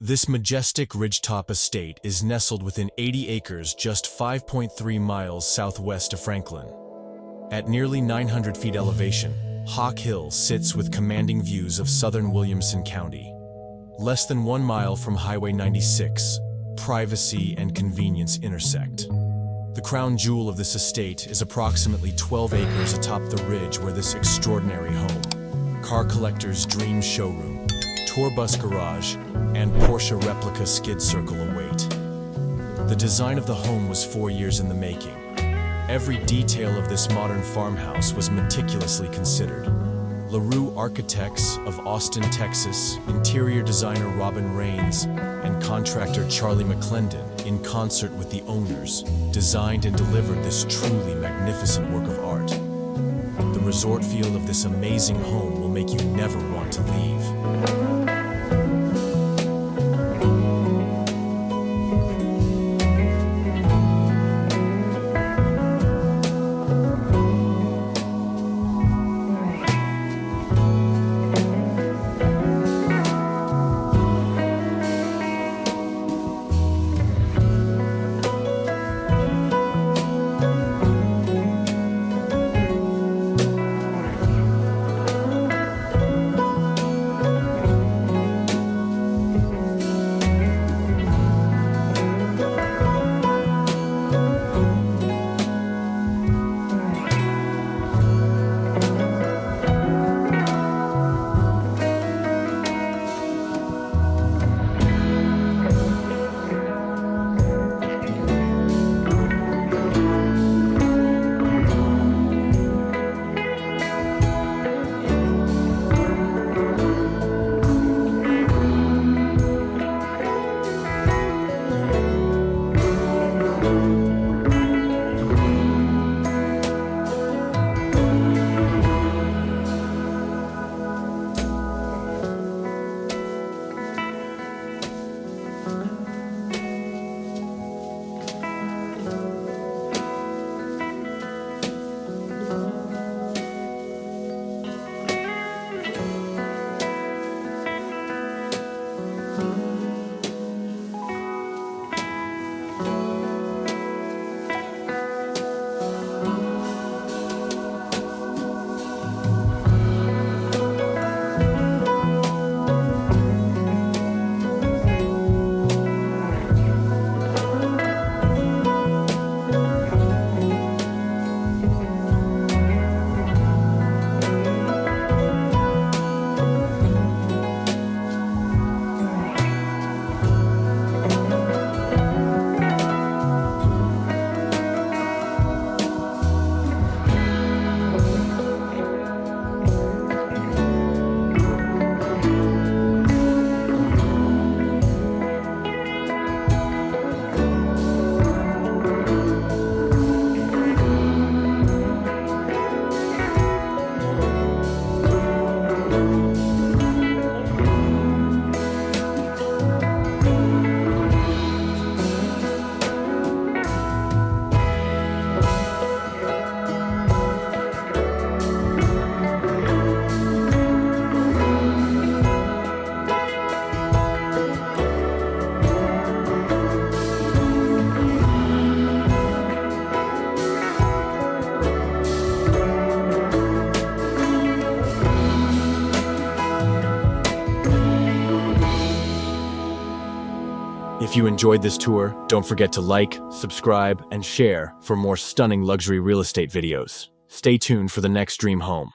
This majestic ridgetop estate is nestled within 80 acres just 5.3 miles southwest of Franklin. At nearly 900 feet elevation, Hawk Hill sits with commanding views of southern Williamson County. Less than 1 mile from Highway 96, privacy and convenience intersect. The crown jewel of this estate is approximately 12 acres atop the ridge where this extraordinary home, car collector's dream showroom, tour bus garage, and Porsche replica skid circle await. The design of the home was 4 years in the making. Every detail of this modern farmhouse was meticulously considered. LaRue Architects of Austin, Texas, interior designer Robin Raines, and contractor Charlie McClendon, in concert with the owners, designed and delivered this truly magnificent work of art. The resort feel of this amazing home will make you never want to leave. If you enjoyed this tour, don't forget to like, subscribe, and share for more stunning luxury real estate videos. Stay tuned for the next dream home.